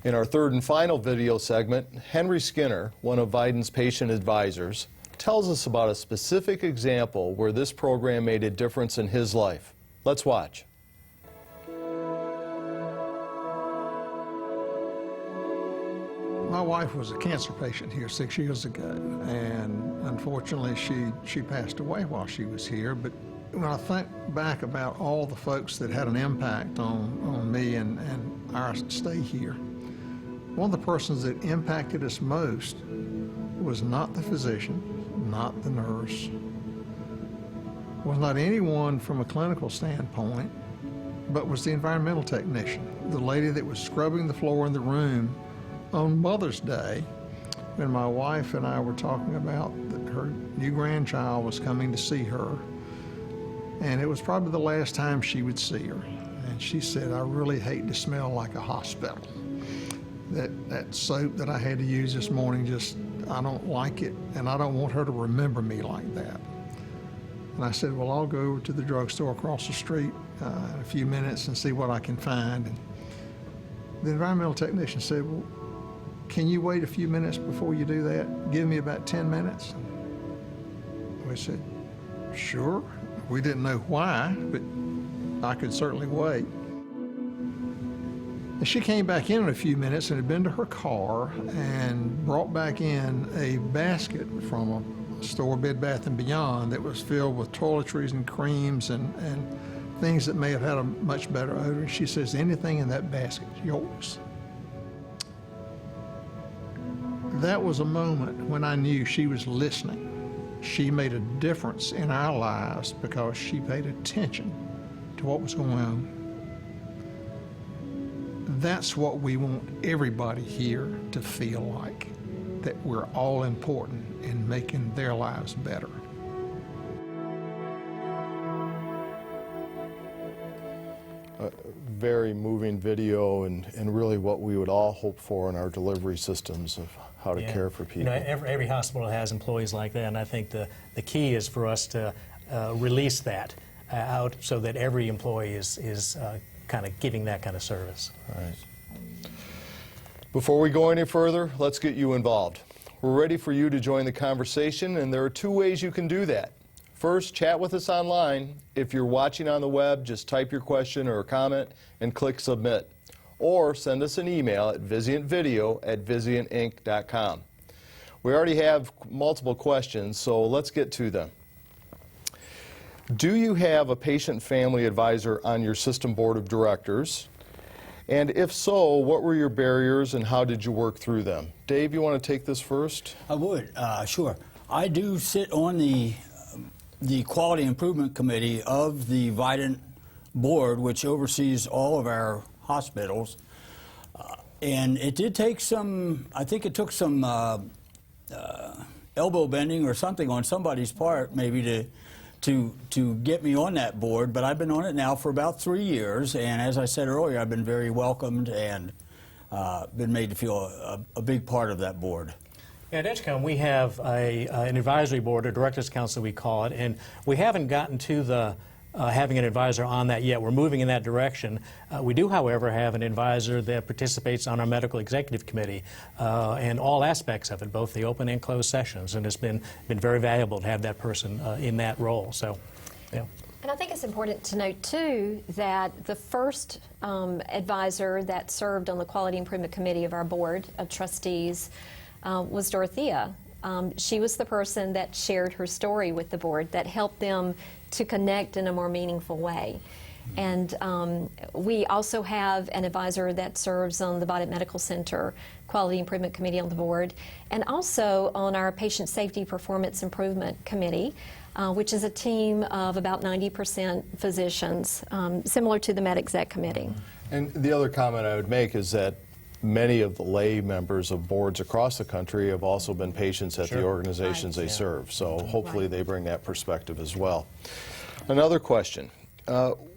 [SPEAKER 2] In our third and final video segment, Henry Skinner, one of Vizient's patient advisors, tells us about a specific example where this program made a difference in his life. Let's watch.
[SPEAKER 10] My wife was a cancer patient here 6 years ago, and unfortunately she passed away while she was here. But when I think back about all the folks that had an impact on me and our stay here, one of the persons that impacted us most was not the physician, not the nurse, was not anyone from a clinical standpoint, but was the environmental technician, the lady that was scrubbing the floor in the room on Mother's Day when my wife and I were talking about that her new grandchild was coming to see her. And it was probably the last time she would see her. And she said, I really hate to smell like a hospital. That soap that I had to use this morning, I don't like it, and I don't want her to remember me like that. And I said, well, I'll go over to the drugstore across the street in a few minutes and see what I can find. And the environmental technician said, well, can you wait a few minutes before you do that? Give me about 10 minutes. We said, sure. We didn't know why, but I could certainly wait. And she came back in a few minutes and had been to her car and brought back in a basket from a store, Bed Bath & Beyond, that was filled with toiletries and creams and things that may have had a much better odor. And she says, anything in that basket is yours. That was a moment when I knew she was listening. She made a difference in our lives because she paid attention to what was going on. That's what we want everybody here to feel like, that we're all important in making their lives better.
[SPEAKER 2] A very moving video and really what we would all hope for in our delivery systems of how to care for people.
[SPEAKER 3] You know, every hospital has employees like that, and I think the key is for us to release that out so that every employee is kind of giving that kind of service.
[SPEAKER 2] All right. Before we go any further, let's get you involved. We're ready for you to join the conversation, and there are 2 ways you can do that. First, chat with us online. If you're watching on the web, just type your question or comment and click submit. Or send us an email at vizientvideo@vizientinc.com. We already have multiple questions, so let's get to them. Do you have a patient family advisor on your system board of directors? And if so, what were your barriers and how did you work through them? Dave, you want to take this first?
[SPEAKER 5] I would, sure. I do sit on the Quality Improvement Committee of the Vizient board, which oversees all of our hospitals. And it did take some, I think it took some elbow bending or something on somebody's part maybe to get me on that board, but I've been on it now for about 3 years, and as I said earlier, I've been very welcomed and been made to feel a big part of that board.
[SPEAKER 3] At EdgeCom, we have an advisory board, a directors council we call it, and we haven't gotten to the having an advisor on that yet. We're moving in that direction. We do, however, have an advisor that participates on our medical executive committee and all aspects of it, both the open and closed sessions, and it's been very valuable to have that person in that role. So, yeah.
[SPEAKER 4] And I think it's important to note, too, that the first advisor that served on the Quality Improvement Committee of our board of trustees was Dorothea. She was the person that shared her story with the board, that helped them to connect in a more meaningful way. And we also have an advisor that serves on the Vizient Medical Center Quality Improvement Committee on the board, and also on our Patient Safety Performance Improvement Committee, which is a team of about 90% physicians, similar to the Med Exec Committee.
[SPEAKER 2] And the other comment I would make is that many of the lay members of boards across the country have also been patients at the organizations they serve. So hopefully they bring that perspective as well. Another question.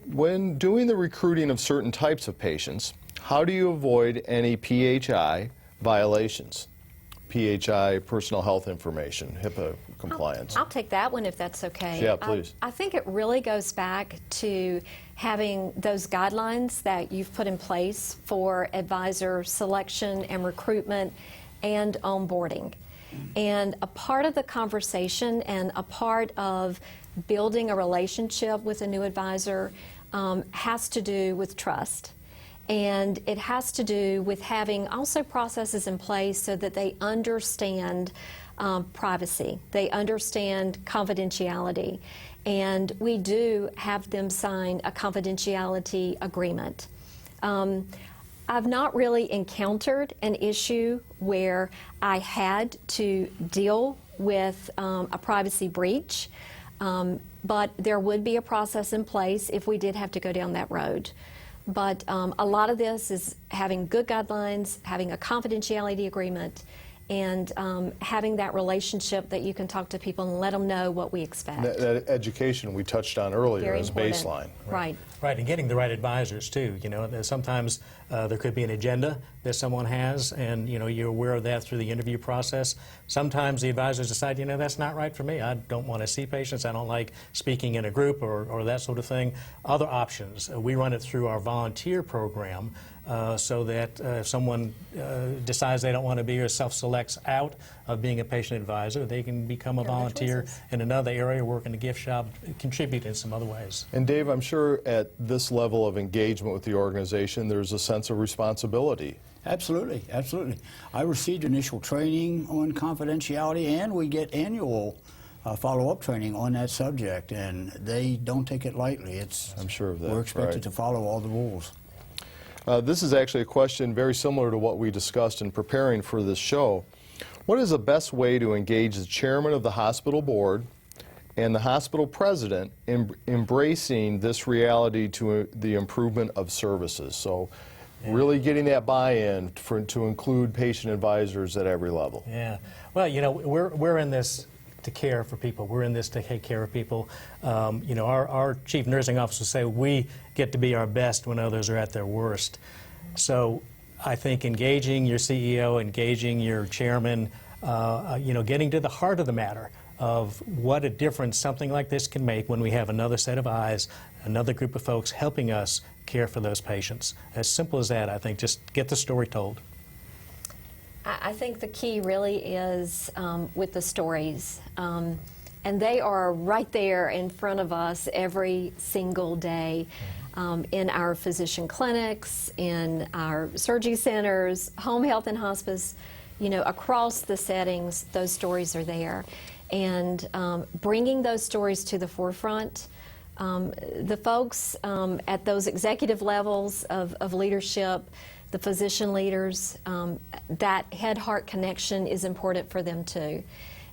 [SPEAKER 2] When doing the recruiting of certain types of patients, how do you avoid any PHI violations? PHI, personal health information, HIPAA compliance.
[SPEAKER 4] I'll take that one if that's okay.
[SPEAKER 2] Yeah, please.
[SPEAKER 4] I think it really goes back to having those guidelines that you've put in place for advisor selection and recruitment and onboarding. And a part of the conversation and a part of building a relationship with a new advisor has to do with trust. And it has to do with having also processes in place so that they understand privacy, they understand confidentiality, and we do have them sign a confidentiality agreement. I've not really encountered an issue where I had to deal with a privacy breach, but there would be a process in place if we did have to go down that road. But a lot of this is having good guidelines, having a confidentiality agreement, and having that relationship that you can talk to people and let them know what we expect.
[SPEAKER 2] That education we touched on earlier
[SPEAKER 4] Very
[SPEAKER 2] as
[SPEAKER 4] important.
[SPEAKER 2] baseline.
[SPEAKER 4] Right.
[SPEAKER 3] Right, and getting the right advisors too. You know, sometimes there could be an agenda that someone has, and you know you're aware of that through the interview process. Sometimes the advisors decide, you know, that's not right for me. I don't want to see patients. I don't like speaking in a group or that sort of thing. Other options. We run it through our volunteer program, so that if someone decides they don't want to be or self-selects out of being a patient advisor, they can become a volunteer in another area, work in the gift shop, contribute in some other ways.
[SPEAKER 2] And Dave, I'm sure at this level of engagement with the organization, there's a sense of responsibility.
[SPEAKER 5] Absolutely, absolutely. I received initial training on confidentiality, and we get annual follow-up training on that subject, and they don't take it lightly.
[SPEAKER 2] I'm sure of that.
[SPEAKER 5] We're expected to follow all the rules.
[SPEAKER 2] This is actually a question very similar to what we discussed in preparing for this show. What is the best way to engage the chairman of the hospital board and the hospital president in embracing this reality to the improvement of services? So really getting that buy-in to include patient advisors at every level.
[SPEAKER 3] Yeah. Well, you know, we're in this to care for people. We're in this to take care of people. You know, our chief nursing officers say we get to be our best when others are at their worst. So I think engaging your CEO, engaging your chairman, you know, getting to the heart of the matter of what a difference something like this can make when we have another set of eyes, another group of folks helping us care for those patients. As simple as that, I think. Just get the story told.
[SPEAKER 4] I think the key really is with the stories. And they are right there in front of us every single day in our physician clinics, in our surgery centers, home health and hospice, you know, across the settings, those stories are there. And bringing those stories to the forefront The folks at those executive levels of leadership, the physician leaders, that head-heart connection is important for them too.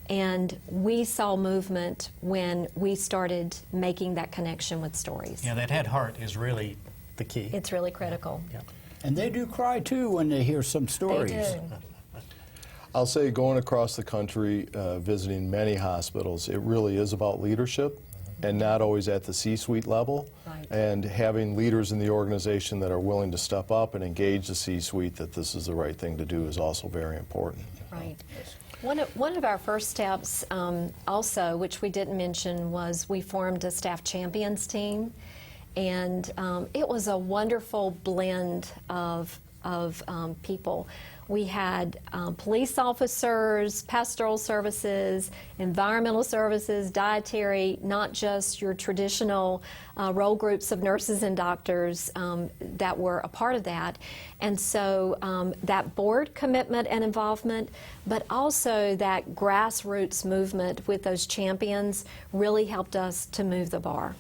[SPEAKER 4] And we saw movement when we started making that connection with stories.
[SPEAKER 3] Yeah, that head-heart is really the key.
[SPEAKER 4] It's really critical.
[SPEAKER 3] Yeah.
[SPEAKER 5] And they do cry too when they hear some stories.
[SPEAKER 4] They do.
[SPEAKER 2] I'll say going across the country, visiting many hospitals, it really is about leadership and not always at the C-suite level.
[SPEAKER 4] Right.
[SPEAKER 2] And having leaders in the organization that are willing to step up and engage the C-suite that this is the right thing to do is also very important.
[SPEAKER 4] Right. One of our first steps also, which we didn't mention, was we formed a staff champions team. And it was a wonderful blend of people. We had police officers, pastoral services, environmental services, dietary, not just your traditional role groups of nurses and doctors that were a part of that. And so that board commitment and involvement, but also that grassroots movement with those champions really helped us to move the bar.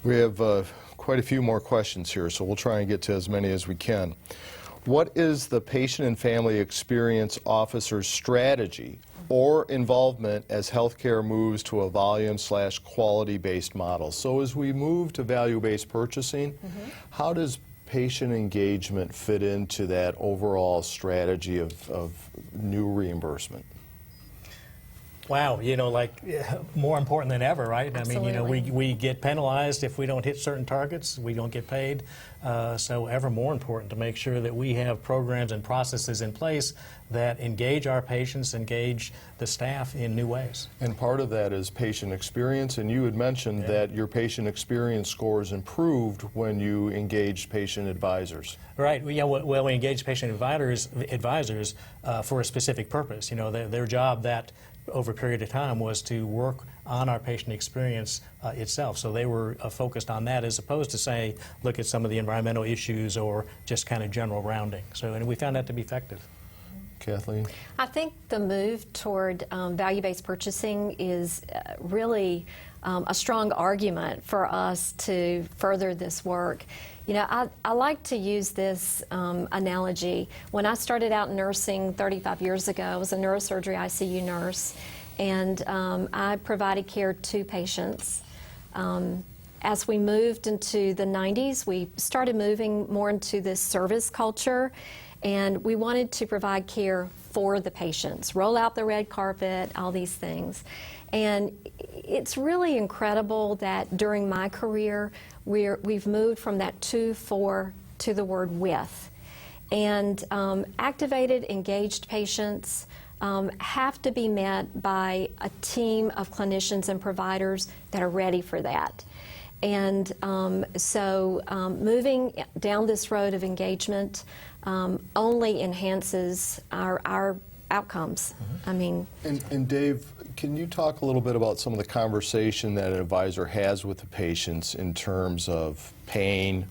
[SPEAKER 2] We have quite a few more questions here, so we'll try and get to as many as we can. What is the patient and family experience officer's strategy or involvement as healthcare moves to a volume/quality-based model? So as we move to value-based purchasing, how does patient engagement fit into that overall strategy of new reimbursement?
[SPEAKER 3] Wow, you know, like more important than ever, right?
[SPEAKER 4] Absolutely.
[SPEAKER 3] I mean, you know, we get penalized if we don't hit certain targets. We don't get paid. So ever more important to make sure that we have programs and processes in place that engage our patients, engage the staff in new ways.
[SPEAKER 2] And part of that is patient experience, and you had mentioned that your patient experience scores improved when you engaged patient advisors.
[SPEAKER 3] Right. Yeah. Well, we engage patient advisors for a specific purpose. You know, their job that over a period of time was to work on our patient experience itself. So they were focused on that as opposed to, say, look at some of the environmental issues or just kind of general rounding. So, and we found that to be effective.
[SPEAKER 2] Kathleen?
[SPEAKER 4] I think the move toward value-based purchasing is really a strong argument for us to further this work. You know, I like to use this analogy. When I started out in nursing 35 years ago, I was a neurosurgery ICU nurse, and I provided care to patients. As we moved into the 90s, we started moving more into this service culture, and we wanted to provide care for the patients, roll out the red carpet, all these things. And it's really incredible that during my career, we've moved from that to the word with. And activated, engaged patients have to be met by a team of clinicians and providers that are ready for that. And so moving down this road of engagement only enhances our outcomes. I mean...
[SPEAKER 2] And Dave, can you talk a little bit about some of the conversation that an advisor has with the patients in terms of pain,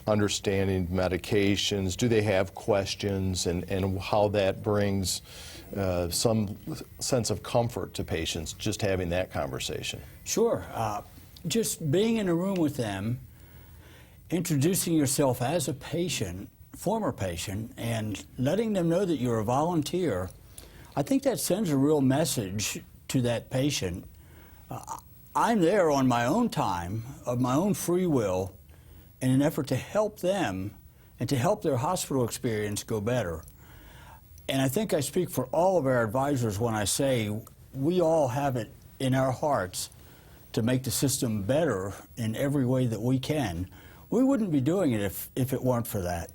[SPEAKER 2] understanding medications? Do they have questions, and how that brings some sense of comfort to patients, just having that conversation?
[SPEAKER 5] Sure. Just being in a room with them, introducing yourself as a patient, former patient, and letting them know that you're a volunteer, I think that sends a real message to that patient. I'm there on my own time, of my own free will, in an effort to help them and to help their hospital experience go better. And I think I speak for all of our advisors when I say we all have it in our hearts to make the system better in every way that we can. We wouldn't be doing it if it weren't for that.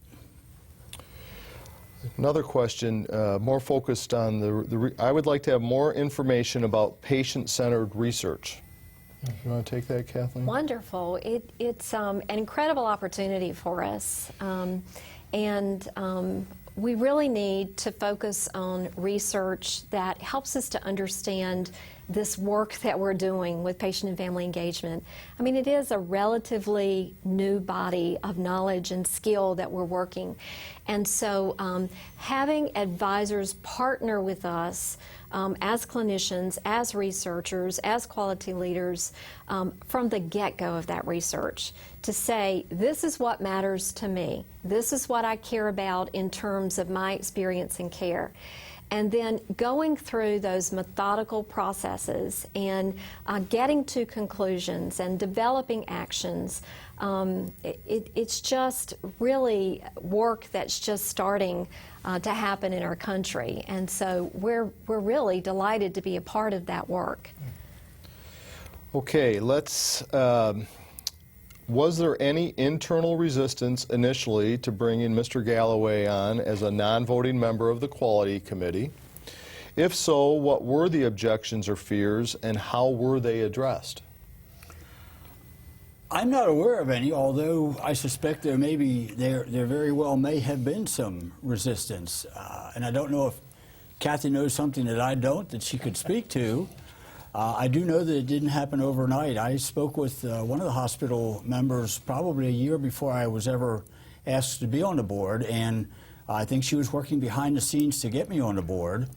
[SPEAKER 2] Another question, more focused on I would like to have more information about patient-centered research. You want to take that, Kathleen?
[SPEAKER 4] Wonderful. It's an incredible opportunity for us. We really need to focus on research that helps us to understand this work that we're doing with patient and family engagement. I mean, it is a relatively new body of knowledge and skill that we're working. And so having advisors partner with us as clinicians, as researchers, as quality leaders from the get-go of that research to say, this is what matters to me. This is what I care about in terms of my experience in care. And then going through those methodical processes and getting to conclusions and developing actions, it's just really work that's just starting to happen in our country. And so we're really delighted to be a part of that work.
[SPEAKER 2] Okay, let's, was there any internal resistance initially to bringing Mr. Galloway on as a non-voting member of the Quality Committee? If so, what were the objections or fears, and how were they addressed?
[SPEAKER 5] I'm not aware of any, although I suspect there very well may have been some resistance. And I don't know if Kathy knows something that I don't that she could speak to. I do know that it didn't happen overnight. I spoke with one of the hospital members probably a year before I was ever asked to be on the board, and I think she was working behind the scenes to get me on the board.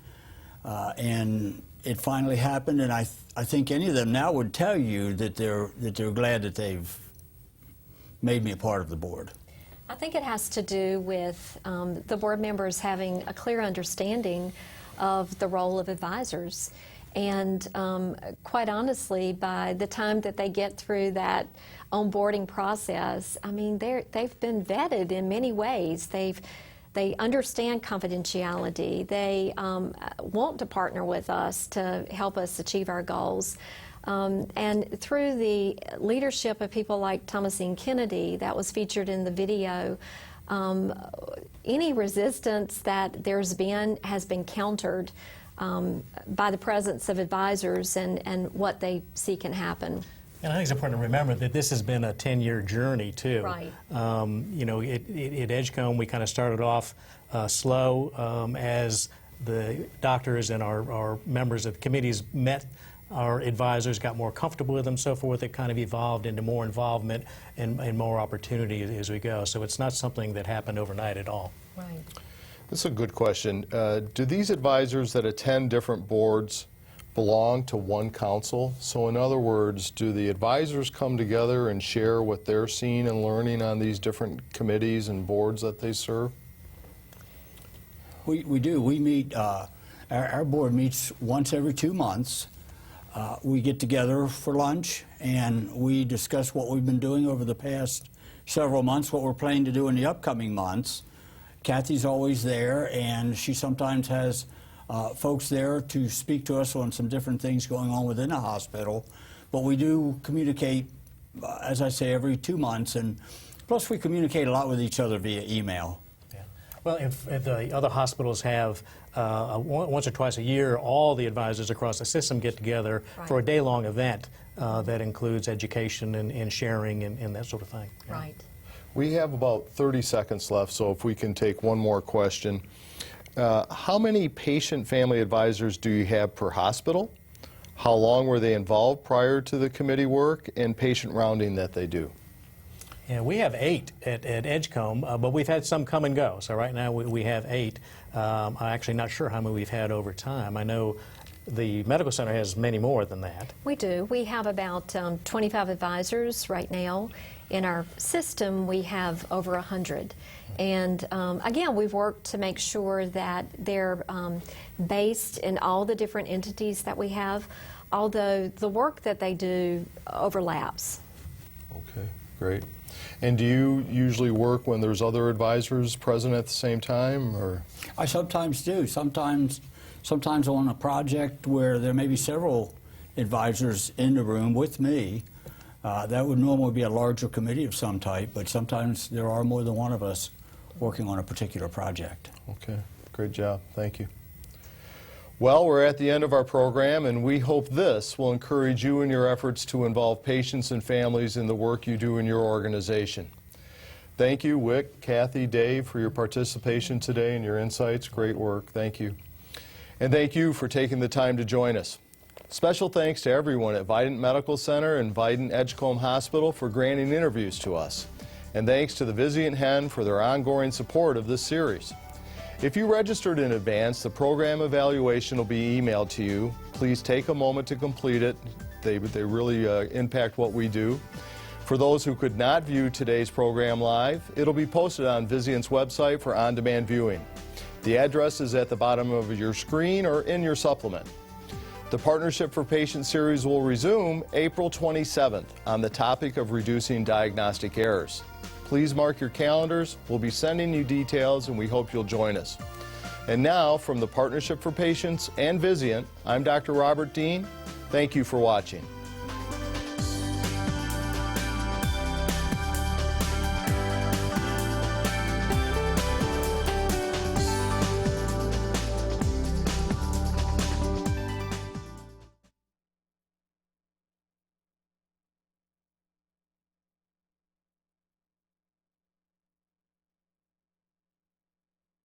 [SPEAKER 5] And it finally happened, and I think any of them now would tell you that they're glad that they've made me a part of the board.
[SPEAKER 4] I think it has to do with the board members having a clear understanding of the role of advisors. And quite honestly, by the time that they get through that onboarding process, I mean, they've been vetted in many ways. They understand confidentiality. They want to partner with us to help us achieve our goals. And through the leadership of people like Thomasine Kennedy that was featured in the video, any resistance that there's been has been countered by the presence of advisors and what they see can happen.
[SPEAKER 3] And I think it's important to remember that this has been a 10-year journey, too.
[SPEAKER 4] Right.
[SPEAKER 3] You know, at Edgecombe, we kind of started off slow as the doctors and our members of the committees met our advisors, got more comfortable with them, so forth. It kind of evolved into more involvement and more opportunity as we go. So it's not something that happened overnight at all.
[SPEAKER 4] Right.
[SPEAKER 2] That's a good question. Do these advisors that attend different boards belong to one council? So in other words, do the advisors come together and share what they're seeing and learning on these different committees and boards that they serve?
[SPEAKER 5] We do. We meet, our board meets once every 2 months. We get together for lunch and we discuss what we've been doing over the past several months, what we're planning to do in the upcoming months. Kathy's always there, and she sometimes has folks there to speak to us on some different things going on within the hospital. But we do communicate, as I say, every 2 months, and plus we communicate a lot with each other via email.
[SPEAKER 3] Yeah. Well, if the other hospitals have once or twice a year, all the advisors across the system get together for a day-long event that includes education and sharing and that sort of thing. Yeah.
[SPEAKER 4] Right.
[SPEAKER 2] We have about 30 seconds left, so if we can take one more question. How many patient-family advisors do you have per hospital? How long were they involved prior to the committee work and patient rounding that they do?
[SPEAKER 3] Yeah, we have 8 at Edgecombe, but we've had some come and go. So right now we have 8. I'm actually not sure how many we've had over time. I know the medical center has many more than that.
[SPEAKER 4] We do. We have about 25 advisors right now. In our system, we have over 100. And again, we've worked to make sure that they're based in all the different entities that we have, although the work that they do overlaps.
[SPEAKER 2] Okay, great. And do you usually work when there's other advisors present at the same time, or?
[SPEAKER 5] I sometimes do. Sometimes on a project where there may be several advisors in the room with me. That would normally be a larger committee of some type, but sometimes there are more than one of us working on a particular project.
[SPEAKER 2] Okay, great job. Thank you. Well, we're at the end of our program, and we hope this will encourage you in your efforts to involve patients and families in the work you do in your organization. Thank you, Wick, Kathy, Dave, for your participation today and your insights. Great work. Thank you. And thank you for taking the time to join us. Special thanks to everyone at Vizient Medical Center and Vizient Edgecombe Hospital for granting interviews to us. And thanks to the Vizient Hen for their ongoing support of this series. If you registered in advance, the program evaluation will be emailed to you. Please take a moment to complete it. They really impact what we do. For those who could not view today's program live, it'll be posted on Vizient's website for on-demand viewing. The address is at the bottom of your screen or in your supplement. The Partnership for Patients series will resume April 27th on the topic of reducing diagnostic errors. Please mark your calendars. We'll be sending you details, and we hope you'll join us. And now, from the Partnership for Patients and Vizient, I'm Dr. Robert Dean. Thank you for watching.